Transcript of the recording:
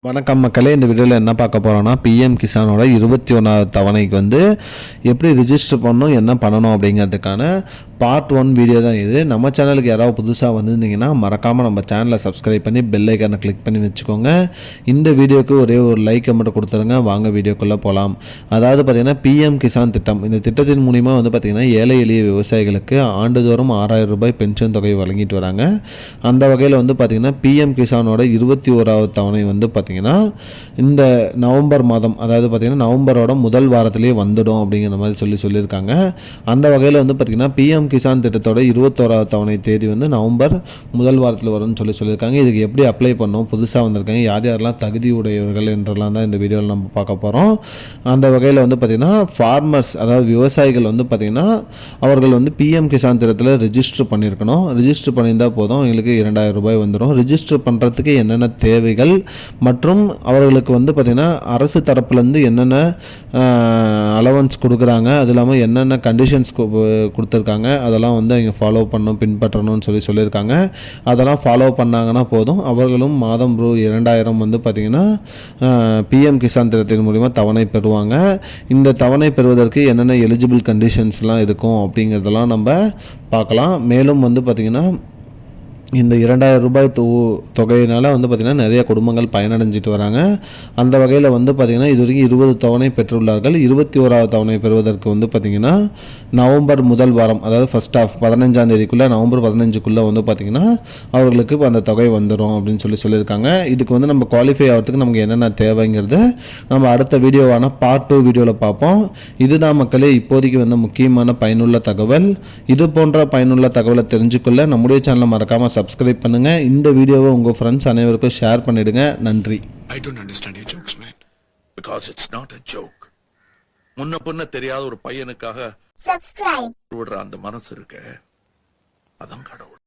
வணக்கம் மக்களே, இந்த வீடியோவில் என்ன பார்க்க போகிறோன்னா பிஎம் கிசானோட 21வது தவணைக்கு எப்படி ரிஜிஸ்டர் பண்ணணும், என்ன பண்ணணும் அப்படிங்கிறதுக்கான பார்ட் 1 வீடியோ தான் இது. நம்ம சேனலுக்கு யாராவது புதுசாக வந்திருந்தீங்கன்னா மறக்காமல் நம்ம சேனலை சப்ஸ்கிரைப் பண்ணி பெல் ஐக்கானை கிளிக் பண்ணி வச்சுக்கோங்க. இந்த வீடியோக்கு ஒரே ஒரு லைக் மட்டும் கொடுத்துருங்க. வாங்க வீடியோக்குள்ளே போகலாம். அதாவது பார்த்திங்கன்னா பிஎம் கிசான் திட்டம், இந்த திட்டத்தின் மூலிமா பார்த்திங்கன்னா ஏழை எளிய விவசாயிகளுக்கு ஆண்டுதோறும் 6000 ரூபாய் பென்ஷன் தொகை வழங்கிட்டு வராங்க. அந்த வகையில் பார்த்திங்கன்னா பிஎம் கிசானோட 21வது தவணை பார்த்திங்கன்னா இந்த நவம்பர் மாதம், அதாவது பார்த்திங்கன்னா நவம்பரோட முதல் வாரத்திலே வந்துடும் அப்படிங்கிற மாதிரி சொல்லியிருக்காங்க. அந்த வகையில் பார்த்திங்கன்னா பிஎம் கிசான் திட்டத்தோட 21வது தவணை தேதி நவம்பர் முதல் வாரத்தில் வரும்னு சொல்லியிருக்காங்க. இதுக்கு எப்படி அப்ளை பண்ணோம், புதுசாக வந்திருக்காங்க, யார் யாரெல்லாம் தகுதி உடையவர்கள் என்றெல்லாம் தான் இந்த வீடியோவில் நம்ம பார்க்க போகிறோம். அந்த வகையில் பார்த்திங்கன்னா ஃபார்மர்ஸ், அதாவது விவசாயிகள் பார்த்திங்கன்னா அவர்கள் பிஎம் கிசான் திட்டத்தில் ரிஜிஸ்டர் பண்ணியிருக்கணும். ரிஜிஸ்டர் பண்ணியிருந்தால் போதும், எங்களுக்கு 2000 ரூபாய் வந்துடும். ரிஜிஸ்டர் பண்ணுறதுக்கு என்னென்ன தேவைகள் மற்றும் அவர்களுக்கு பார்த்திங்கன்னா அரசு தரப்புலேருந்து என்னென்ன அலவன்ஸ் கொடுக்குறாங்க, அது இல்லாமல் என்னென்ன கண்டிஷன்ஸ் கொடுத்துருக்காங்க, அதெல்லாம் அவங்க ஃபாலோ பண்ணணும், பின்பற்றணும்னு சொல்லியிருக்காங்க. அதெல்லாம் ஃபாலோ பண்ணாங்கன்னா போதும், அவர்களும் மாதம் ரூ 2000 பார்த்திங்கன்னா பிஎம் கிசான் திட்டத்தின் மூலிமா தவணை பெறுவாங்க. இந்த தவணை பெறுவதற்கு என்னென்ன எலிஜிபிள் கண்டிஷன்ஸ்லாம் இருக்கும் அப்படிங்கிறதெல்லாம் நம்ம பார்க்கலாம். மேலும் பார்த்திங்கன்னா இந்த 2000 ரூபாய் தொகையினால் பார்த்திங்கன்னா நிறைய குடும்பங்கள் பயனடைஞ்சிட்டு வராங்க. அந்த வகையில் பார்த்திங்கன்னா இது வரைக்கும் 20 தவணை பெற்றுள்ளார்கள். 21வது தவணை பெறுவதற்கு பார்த்திங்கன்னா நவம்பர் முதல் வாரம், அதாவது ஃபர்ஸ்ட் ஆஃப் 15ஆம் தேதிக்குள்ளே, நவம்பர் 15க்குள்ளே பார்த்திங்கன்னா அவர்களுக்கு அந்த தொகை வந்துடும் அப்படின்னு சொல்லியிருக்காங்க. இதுக்கு நம்ம குவாலிஃபை ஆகிறதுக்கு நமக்கு என்னென்ன தேவைங்கிறது நம்ம அடுத்த வீடியோவான பார்ட் 2 வீடியோவில் பார்ப்போம். இதுதான் மக்களே இப்போதைக்கு முக்கியமான பயனுள்ள தகவல். இது போன்ற பயனுள்ள தகவலை தெரிஞ்சுக்கொள்ள நம்முடைய சேனலை மறக்காமல் சப்ஸ்கிரைப் பண்ணுங்க. இந்த வீடியோவை உங்க ஃப்ரெண்ட்ஸ் அனைவருக்கும் ஷேர் பண்ணிடுங்க. நன்றி. I don't understand your jokes, man. Because it's not a joke. முன்ன பின்ன தெரியாத ஒரு பையனுக்காக சப்ஸ்கிரைப் விடுற அந்த மனசு இருக்கு, அதான் கடவுள்.